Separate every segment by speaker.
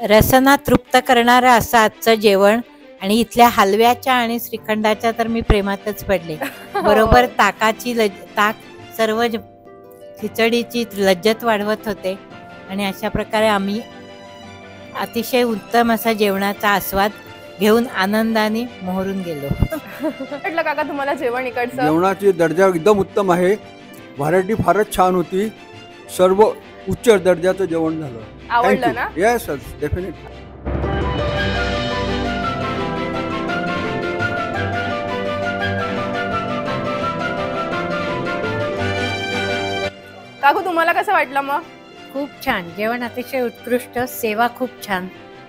Speaker 1: रसना तृप्त करणारं असं आजचं जेवण आणि इथल्या हलव्याच्या आणि श्रीखंडाच्या तर मी प्रेमातच पडले. बरोबर ताकाची ताक सर्व खिचडीची लज्जत वाढवत होते आणि अशा प्रकारे आम्ही अतिशय उत्तम असा जेवणाचा आस्वाद घेऊन आनंदाने मोहरून गेलो.
Speaker 2: म्हटलं काका तुम्हाला जेवण इकडचं?
Speaker 3: जेवणाची दर्जा एकदम उत्तम आहे. व्हरायटी फारच छान होती. सर्व उच्च दर्जाचं जेवण झालं.
Speaker 2: आवडलं ना?
Speaker 3: Yes definitely.
Speaker 2: काकू तुम्हाला कसं वाटलं मग?
Speaker 1: खूप छान जेवण, अतिशय उत्कृष्ट, सेवा खूप छान,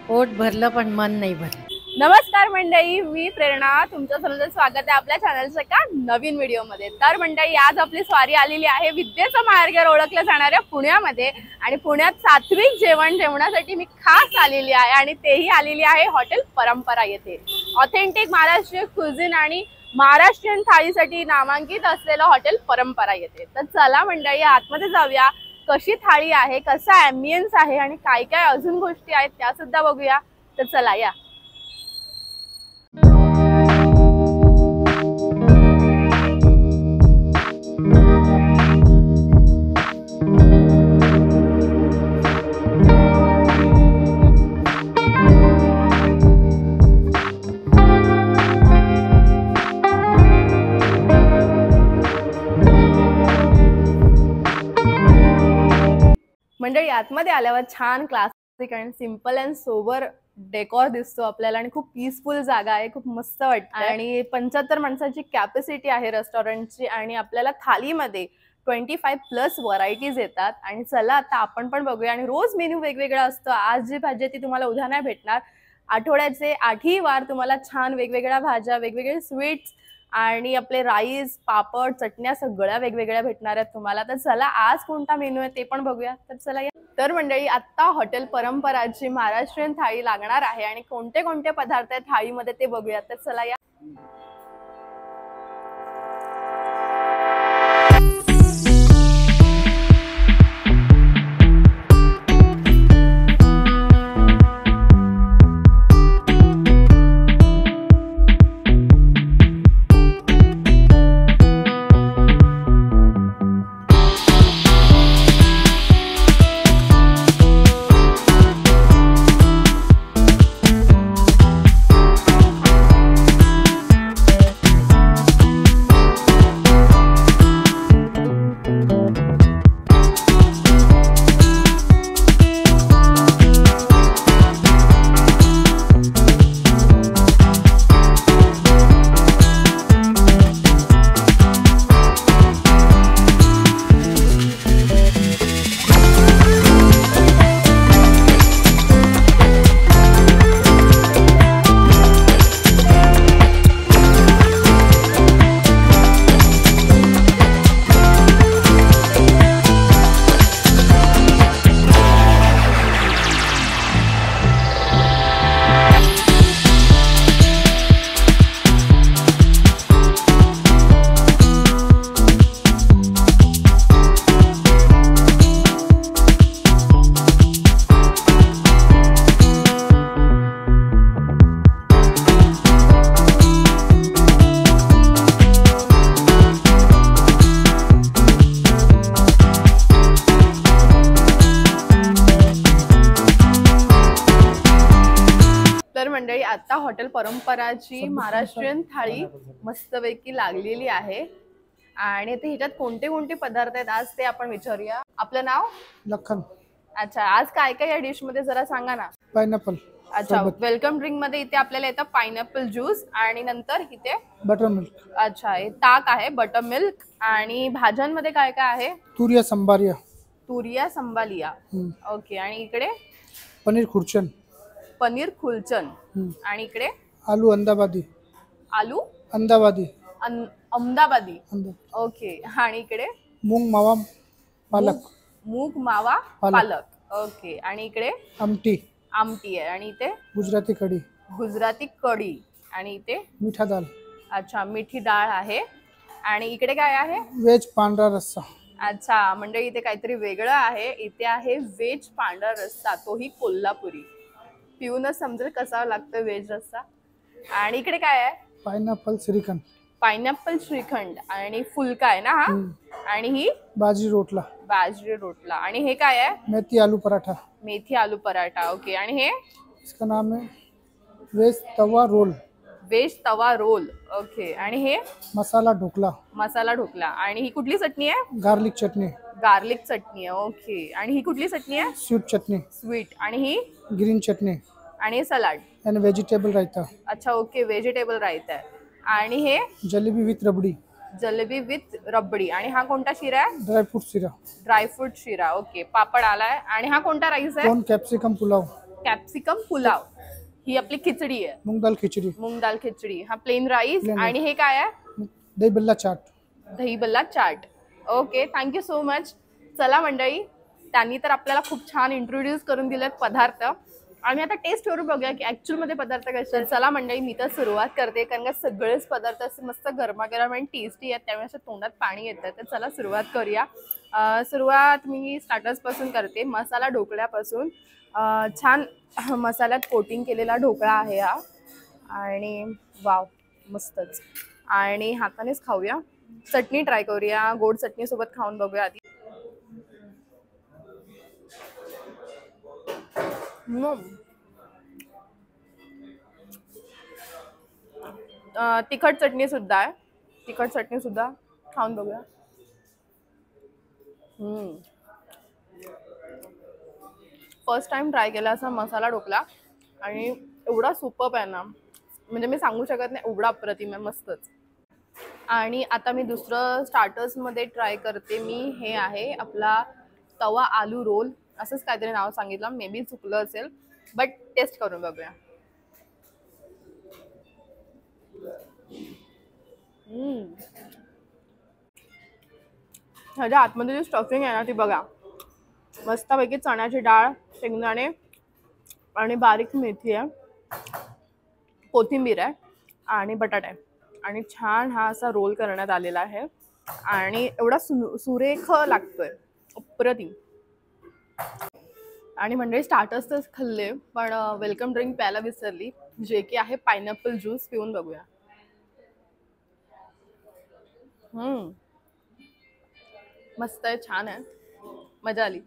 Speaker 1: पोट भरलं पण मन नाही भरलं.
Speaker 2: नमस्कार मंडळी, मी प्रेरणा, तुमचं सर्वांचं स्वागत आहे आपल्या चॅनलच्या एका नवीन व्हिडिओमध्ये. तर मंडळी आज आपली स्वारी आलेली आहे विद्येचं माहेरघर ओळखलं जाणाऱ्या पुण्यामध्ये आणि पुण्यात सात्विक जेवण जेवणासाठी मी खास आलेली आहे आणि तेही आलेली आहे हॉटेल परंपरा येथे. ऑथेंटिक महाराष्ट्रीयन क्युझिन आणि महाराष्ट्रीयन थाळीसाठी नामांकित असलेलं हॉटेल परंपरा येथे. तर चला मंडळी आतमध्ये जाऊया, कशी थाळी आहे, कसा ॲम्बियन्स आहे आणि काय काय अजून गोष्टी आहेत त्या सुद्धा बघूया. तर चला या. मंडळी आतमध्ये आल्यावर छान क्लासिक आणि सिंपल अँड सोबर डेकोर दिसतो आपल्याला आणि खूप पीसफुल जागा आहे, खूप मस्त वाटतं. आणि 75 माणसांची कॅपॅसिटी आहे रेस्टॉरंटची आणि आपल्याला थालीमध्ये 25+ व्हरायटीज येतात. आणि चला आता आपण पण बघूया. आणि रोज मेन्यू वेगवेगळा असतो. आज जी भाजी ती तुम्हाला उद्या नाही भेटणार. आठवड्याचे 8ही वार तुम्हाला छान वेगवेगळ्या भाज्या, वेगवेगळे स्वीट्स आणि आपले राईस, पापड, चटण्या सगळ्या वेगवेगळ्या भेटणार आहेत तुम्हाला. तर चला आज कोणता मेनू आहे ते पण बघूया. तर चला या. तर मंडळी आता हॉटेल परंपराची महाराष्ट्रीयन थाळी लागणार आहे आणि कोणते कोणते पदार्थ आहेत थाळीमध्ये ते बघूया. तर चला या. मंडळी आता हॉटेल परंपराची महाराष्ट्रीयन थाळी मस्तपैकी लागलेली आहे आणि ते ह्याच्यात कोणते कोणते पदार्थ आहेत आज ते आपण विचारूया. आपलं नाव?
Speaker 4: लखन.
Speaker 2: अच्छा, आज काय काय या डिश मध्ये जरा सांगा ना.
Speaker 4: पायनॅपल.
Speaker 2: अच्छा, वेलकम ड्रिंक मध्ये इथे आपल्याला येतं पायनॅपल ज्यूस आणि नंतर इथे
Speaker 4: बटर मिल्क.
Speaker 2: अच्छा, हे ताक आहे, बटर मिल्क. आणि भाज्यांमध्ये काय काय आहे?
Speaker 4: तुरिया संबारिया.
Speaker 2: तुरिया संबालिया. ओके. आणि इकडे
Speaker 4: पनीर खुर्चन.
Speaker 2: पनीर खुलचन. आणि इकडे
Speaker 4: आलू अंदाबादी.
Speaker 2: आलू
Speaker 4: अंदाबादी.
Speaker 2: अहमदाबादी. ओके. आणि इकडे
Speaker 4: मूग मावा पालक.
Speaker 2: मूग मावा पालक. ओके. आणि इकडे
Speaker 4: आमटी.
Speaker 2: आमटी आहे. आणि इथे
Speaker 4: गुजराती कढी.
Speaker 2: गुजराती कढी. आणि इथे
Speaker 4: मीठा दाल.
Speaker 2: अच्छा, मिठी डाळ आहे. आणि इकडे काय आहे?
Speaker 4: वेज पांढरा रस्सा.
Speaker 2: अच्छा, म्हणजे इथे काहीतरी वेगळं आहे. इथे आहे वेज पांढरा रस्सा, तोही कोल्हापुरी. पिऊनच समजेल कसा लागतो व्हेज रस्सा. आणि इकडे काय आहे?
Speaker 4: पाइनएप्पल श्रीखंड.
Speaker 2: पाइनएप्पल श्रीखंड आणि फुलका आहे ना हा. आणि ही
Speaker 4: बाजरी रोटला.
Speaker 2: बाजरी रोटला. आणि हे काय आहे?
Speaker 4: मेथी आलू पराठा.
Speaker 2: मेथी आलू पराठा. ओके. आणि हे
Speaker 4: इसका नाम है वेज तवा रोल.
Speaker 2: वेज तवा रोल. ओके. आणि हे
Speaker 4: मसाला ढोकला.
Speaker 2: मसाला ढोकला. आणि ही कुठली चटणी आहे?
Speaker 4: गार्लिक चटनी.
Speaker 2: गार्लिक चटणी आहे. ओके. आणि ही कुठली चटणी आहे?
Speaker 4: स्वीट चटनी.
Speaker 2: स्वीट. आणि ही
Speaker 4: ग्रीन चटनी.
Speaker 2: आणि सलाड.
Speaker 4: End vegetable raita.
Speaker 2: अच्छा ओके. व्हेजिटेबल रायता आहे. आणि हे
Speaker 4: जलेबी विथ रबडी.
Speaker 2: जलेबी विथ रबडी. आणि हा कोणता शिरा आहे?
Speaker 4: ड्रायफ्रूट शिरा.
Speaker 2: ड्रायफ्रूट शिरा. ओके. पापड आलाय. आणि हा कोणता राईस आहे?
Speaker 4: Corn capsicum pulao.
Speaker 2: Capsicum pulao. ही आपली खिचडी आहे.
Speaker 4: मूंग दाल खिचडी.
Speaker 2: मूंग दाल खिचडी. हा प्लेन राईस.
Speaker 4: Plain
Speaker 2: आणि हे काय आहे?
Speaker 4: दही बल्ला चाट.
Speaker 2: दही बल्ला chaat. Okay. Thank you so much. चला मंडळी, त्यांनी तर आपल्याला खूप छान इंट्रोड्यूस करून दिलेत पदार्थ. आम्ही आता टेस्ट करून बघूया की ऍक्च्युअल मध्ये पदार्थ कसे आहेत. चला मंडळी, मी तर सुरुवात करते कारण का सगळेच पदार्थ असे मस्त गरमागरम आणि टेस्टी आहेत, त्यामुळे असं तोंडात पाणी येतं. तर चला सुरुवात करूया. सुरुवात मी स्टार्टर्स पासून करते. मसाला ढोकळ्यापासून. छान मसाल्यात कोटिंग केलेला ढोकळा आहे हा. आणि वाव मस्तच. आणि हातानेच खाऊया. चटणी ट्राय करूया. गोड चटणी सोबत खाऊन बघूया आधी. तिखट चटणी सुद्धा आहे. तिखट चटणी सुद्धा खाऊन बघूया. फर्स्ट टाइम ट्राय केला असा मसाला ढोकला आणि एवढा सुपर्ब आहे ना, म्हणजे मी सांगू शकत नाही, एवढा अप्रतिम आहे, मस्तच. आणि आता मी दुसरं स्टार्टर्समध्ये ट्राय करते. मी हे आहे आपला तवा आलू रोल, असंच काहीतरी नाव सांगितलं, मे बी चुकलं असेल, बट टेस्ट करून बघूया. ह्याच्या आतमध्ये जी स्टफिंग आहे ना ती बघा. मस्तपैकी चण्याची डाळ, शेंगदाणे आणि बारीक मेथी आहे, कोथिंबीर आहे आणि बटाटा आहे. आणि छान हा असा रोल करण्यात आलेला आहे आणि एवढा सुरेख लागतोय, अप्रतिम. आणि म्हणजे स्टार्टर्स तर खाल्ले, पण वेलकम ड्रिंक प्यायला विसरली, जे की आहे पायनॅपल ज्यूस. पिऊन बघूया. मस्त आहे, छान आहे, मजा आली.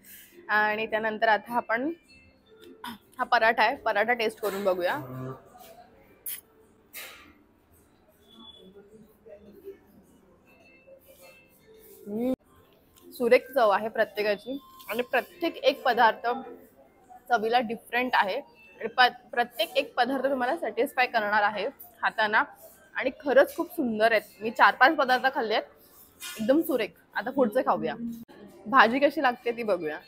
Speaker 2: आणि त्यानंतर आता आपण हा पराठा आहे, पराठा टेस्ट करून बघूया. सुरेख चव आहे प्रत्येकाची आणि प्रत्येक एक पदार्थ चवीला डिफरंट आहे आणि प्रत्येक एक पदार्थ तुम्हाला सॅटिस्फाय करणार आहे खाताना आणि खरंच खूप सुंदर आहेत. मी 4-5 पदार्थ खाल्ले आहेत, एकदम सुरेख. आता पुढचं खाऊया. भाजी कशी लागते ती बघूया.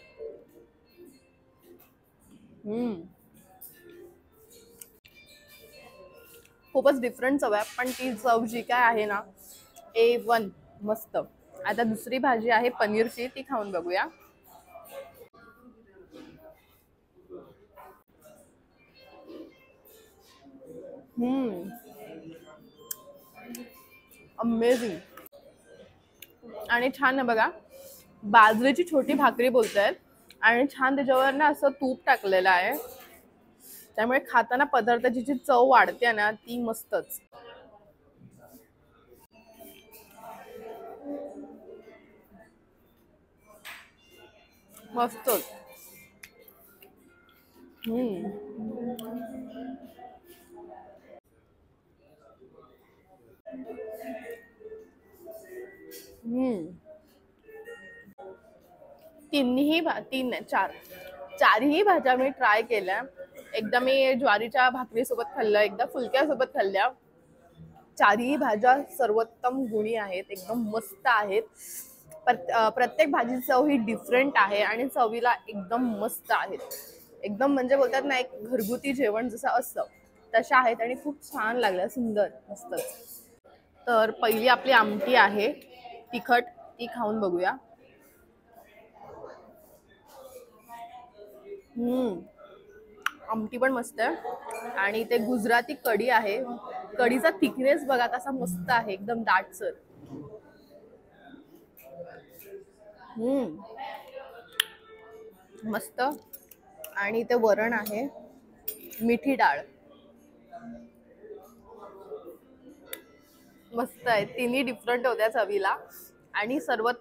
Speaker 2: खूपच डिफरंट चव आहे, पण ती चव जी काय आहे ना, A1 मस्त. आता दुसरी भाजी आहे पनीरची, ती खाऊन बघूया. अमेझिंग आणि छान आहे बघा. बाजरीची छोटी भाकरी बोलतायत आणि छान त्याच्यावर ना असं तूप टाकलेलं आहे, त्यामुळे खाताना पदार्थाची जी चव वाढते ना ती मस्तच. मस्तच. चारही भाज्या मी ट्राय केल्या. एकदा मी ज्वारीच्या भाकरीसोबत खाल्लं, एकदा फुलक्यासोबत खाल्ल्या. चारही भाज्या सर्वोत्तम गुणी आहेत, एकदम मस्त आहेत. प्रत्येक भाजीची चव ही डिफरंट आहे आणि चवीला एकदम मस्त आहेत. एकदम म्हणजे बोलतात ना, एक घरगुती जेवण जसं असतं तशा आहेत आणि खूप छान लागल्या, सुंदर, मस्तच. तर पहिली आपली आमटी आहे तिखट, ती खाऊन बघूया. आमटी पण मस्त आहे आणि ते गुजराती कढी आहे. कढीचा थिकनेस बघा कसा मस्त आहे, एकदम दाटसर. मस्त. आणि ते वरण आहे मिठी डाळ मस्त आहे. तिन्ही डिफरंट होत्या चवीला. आणि सर्वात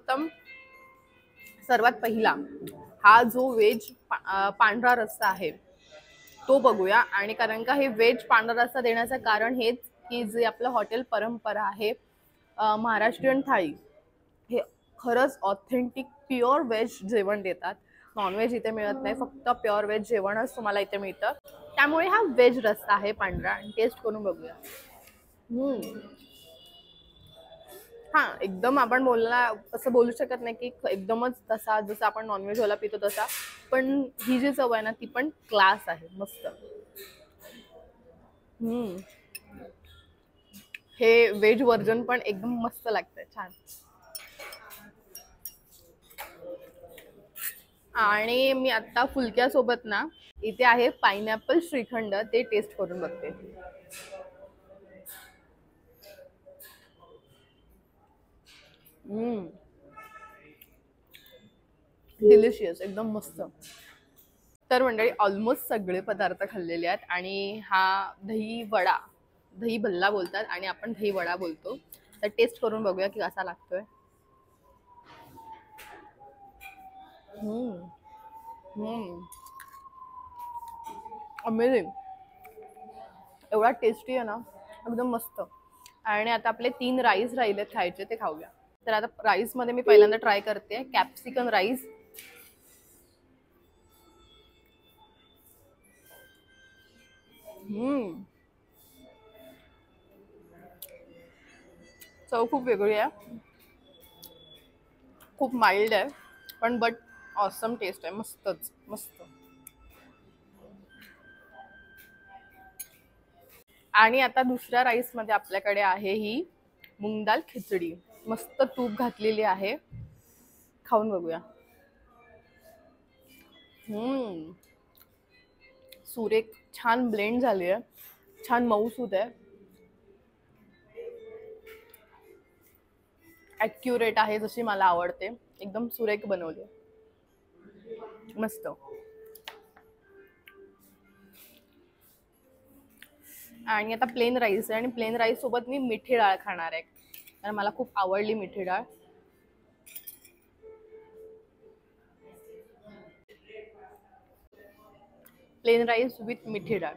Speaker 2: पहिला हा जो व्हेज पांढरा रस्सा आहे तो बघूया. आणि कारण का हे व्हेज पांढरा रस्सा देण्याचं कारण हेच की जे आपलं हॉटेल परंपरा आहे महाराष्ट्रीयन थाळी, हे खरंच ऑथेंटिक प्युअर व्हेज जेवण देतात. नॉनव्हेज इथे मिळत नाही, फक्त प्युअर व्हेज जेवणच तुम्हाला इथे मिळतं. त्यामुळे हा व्हेज रस्सा आहे पांढरा. आणि टेस्ट करून बघूया. हा, एकदम आपण असं बोलू शकत नाही की एकदमच तसा जसं आपण नॉनव्हेज वाला पितो तसा, पण ही जी चव आहे ना ती पण क्लास आहे. मस्त. हे व्हेज व्हर्जन पण एकदम मस्त लागतंय, छान. आणि मी आता फुलक्या सोबत ना इथे आहे पाइनॅपल श्रीखंड, ते टेस्ट करून बघते. डिलिशियस, एकदम मस्त. तर मंडळी ऑलमोस्ट सगळे पदार्थ खाल्लेले आहेत. आणि हा दही भल्ला बोलतात आणि आपण दही वडा बोलतो. तर टेस्ट करून बघूया की कसा लागतोय. अमेझिंग, एवढा टेस्टी आहे ना, एकदम मस्त. आणि आता आपले 3 राईस राहिलेत खायचे, ते खाऊया. तर आता राईस मध्ये मी पहिल्यांदा ट्राय करते कॅप्सिकम राईस. चव खूप वेगळी आहे, खूप माइल्ड आहे, पण बट ऑसम टेस्ट आहे. मस्तच मस्त. आणि आता दुसऱ्या राईस मध्ये आपल्याकडे आहे ही मूग दाल खिचडी. मस्त तूप घातलेली आहे, खाऊन बघूया. सुरेख छान ब्लेंड झाली आहे, छान मऊसूद आहे, ॲक्युरेट आहे जशी मला आवडते. एकदम सुरेख बनवली, मस्त. आणि आता प्लेन राईस आहे आणि प्लेन राईस सोबत मी मिठी डाळ खाणार आहे कारण मला खूप आवडली मिठी डाळ. प्लेन राईस विथ मिठी डाळ.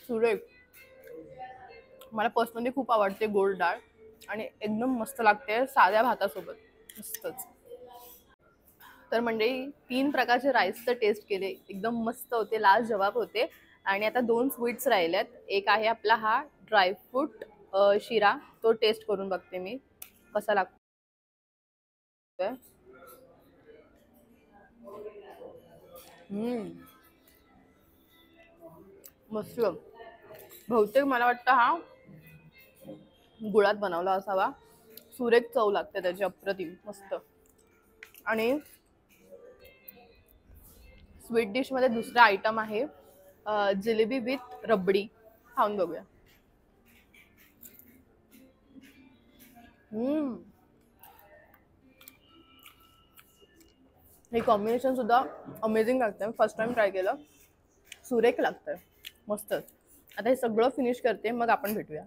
Speaker 2: सुरेख. मला पर्सनली खूप आवडते गोड डाळ आणि एकदम मस्त लागते साध्या भातासोबत, मस्तच. तर मंडळी 3 प्रकारचे राईसचं टेस्ट केले, एकदम मस्त होते, लाजवाब होते. आणि आता 2 स्वीट्स राहिल्यात. एक आहे आपला हा ड्रायफ्रूट शिरा, तो टेस्ट करून बघते मी कसा लागतोय. मस्त. बहुतेक मला वाटतं हा गुळात बनवला असावा. सुरेख चव लागते त्याची, अप्रतिम, मस्त. आणि स्वीट डिश मध्ये दुसरा आयटम आहे जिलेबी विथ रबडी. खाऊन बघूया. हे कॉम्बिनेशन सुद्धा अमेझिंग लागतंय. फर्स्ट टाइम ट्राय केलं, सुरेख लागतंय, मस्तच. आता हे सगळं फिनिश करते, मग आपण भेटूया.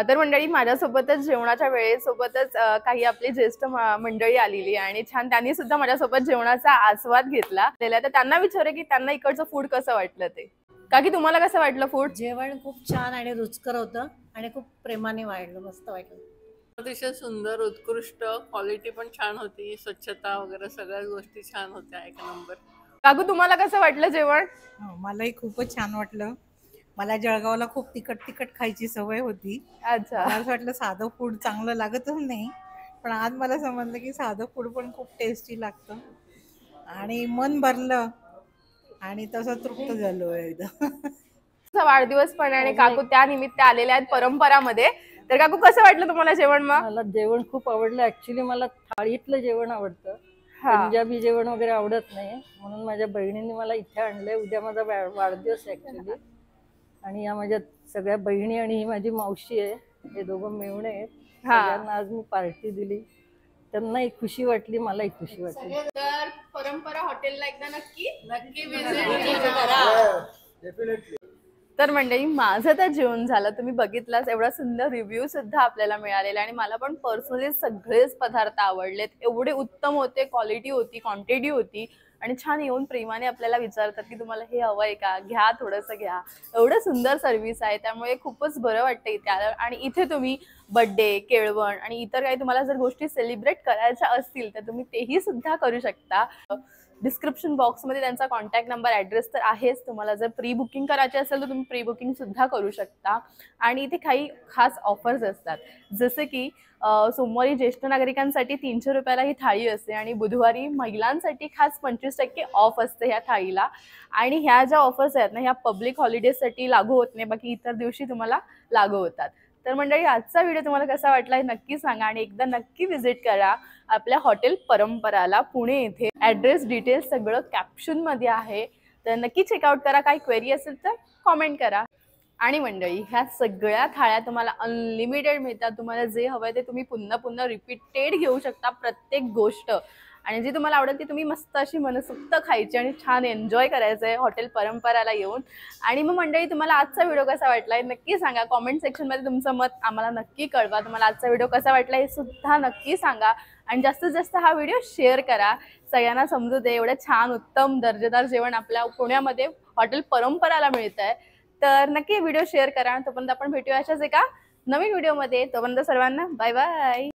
Speaker 2: तर मंडळी माझ्यासोबतच जेवणाच्या वेळेसोबतच काही आपली ज्येष्ठ मंडळी आलेली आणि छान त्यांनी सुद्धा माझ्यासोबत जेवणाचा आस्वाद घेतला. तर त्यांना विचारे की त्यांना इकडचं फूड कसं वाटलं ते. काकी तुम्हाला कसं वाटलं फूड?
Speaker 1: जेवण खूप छान आणि रुचकर होतं आणि खूप प्रेमाने वाढलं, मस्त वाटलं.
Speaker 5: अतिशय सुंदर, उत्कृष्ट, क्वालिटी पण छान होती, स्वच्छता वगैरे सगळ्याच गोष्टी छान होत्या, एक नंबर.
Speaker 2: काकू तुम्हाला कसं वाटलं जेवण?
Speaker 6: मलाही खूपच छान वाटलं. मला जळगावला खूप तिखट खायची सवय होती.
Speaker 2: अच्छा.
Speaker 6: मला असं वाटलं साधं फूड चांगलं लागतच नाही, पण आज मला समजलं की साधं फूड पण खूप टेस्टी लागतं आणि मन भरलं आणि तसं तृप्त झालो एकदम.
Speaker 2: वाढदिवस पण आणि काकू त्या निमित्त आलेल्या आहेत परंपरामध्ये. तर काकू कसं वाटलं तुम्हाला जेवण? मग
Speaker 7: मला जेवण खूप आवडलं. ऍक्च्युली मला थाळीतलं जेवण आवडतं, पंजाबी जेवण वगैरे आवडत नाही, म्हणून माझ्या बहिणींनी मला इथे आणलंय. उद्या माझा वाढदिवस आहे ऍक्च्युली, आणि या माझ्या सगळ्या बहिणी आणि ही माझी मावशी आहे, हे दोघं मिळून आहेत. सगळ्यांना आज मी पार्टी दिली त्यांनाही खुशी वाटली, मलाही खुशी वाटली.
Speaker 2: तर परंपरा हॉटेलला एकदा नक्की
Speaker 5: नक्की विजिट
Speaker 2: तर मंडळी माझं तर जेवण झालं, तुम्ही बघितलाच, एवढा सुंदर रिव्ह्यू सुद्धा आपल्याला मिळालेला आणि मला पण पर्सनली सगळेच पदार्थ आवडलेत. एवढे उत्तम होते, क्वालिटी होती, क्वांटिटी होती आणि छान येऊन प्रेमाने आपल्याला विचारतात की तुम्हाला हे हवंय का, घ्या, थोडंसं घ्या. एवढं सुंदर सर्व्हिस आहे, त्यामुळे खूपच बरं वाटतं इथे आलं. आणि इथे तुम्ही बर्थडे, केळवण आणि इतर काही तुम्हाला जर गोष्टी सेलिब्रेट करायच्या असतील तर तुम्ही तेही सुद्धा करू शकता. डिस्क्रिप्शन बॉक्समध्ये त्यांचा कॉन्टॅक्ट नंबर, ॲड्रेस तर आहेच. तुम्हाला जर प्री बुकिंग करायचे असेल तर तुम्ही प्री बुकिंग सुद्धा करू शकता. आणि इथे काही खास ऑफर्स असतात, जसे की सोमवारी ज्येष्ठ नागरिकांसाठी 300 रुपयाला ही थाळी असते आणि बुधवारी महिलांसाठी खास 25% ऑफ असते ह्या थाळीला. आणि ह्या ज्या ऑफर्स आहेत ना, ह्या पब्लिक हॉलिडेजसाठी लागू होत नाही, बाकी इतर दिवशी तुम्हाला लागू होतात. तर मंडळी आजचा व्हिडिओ तुम्हाला कसा वाटला हे नक्की सांगा आणि एकदा नक्की व्हिजिट करा आपल्या हॉटेल परंपराला पुणे येथे. ॲड्रेस डिटेल्स सगळं कॅप्शनमध्ये आहे, तर नक्की चेकआउट करा. काही क्वेरी असेल तर कॉमेंट करा. आणि मंडळी ह्या सगळ्या थाळ्या तुम्हाला अनलिमिटेड मिळतात. तुम्हाला जे हवंय ते तुम्ही पुन्हा पुन्हा रिपीटेड घेऊ शकता प्रत्येक गोष्ट. आणि जी तुम्हाला आवडेल ती तुम्ही मस्त अशी मनसोक्त खायची आणि छान एन्जॉय करायचं आहे हॉटेल परंपराला येऊन. आणि मग मंडळी तुम्हाला आजचा व्हिडिओ कसा वाटला हे नक्की सांगा. कॉमेंट सेक्शनमध्ये तुमचं मत आम्हाला नक्की कळवा. तुम्हाला आजचा व्हिडिओ कसा वाटला हे सुद्धा नक्की सांगा. आणि जास्तीत जास्त हा व्हिडिओ शेअर करा, सगळ्यांना समजू दे एवढं छान उत्तम दर्जेदार जेवण आपल्या पुण्यामध्ये हॉटेल परंपराला मिळतं आहे. तर नक्की व्हिडिओ शेअर करा. तोपर्यंत आपण भेटूया अशाच एका नवीन व्हिडिओमध्ये. तोपर्यंत सर्वांना बाय बाय.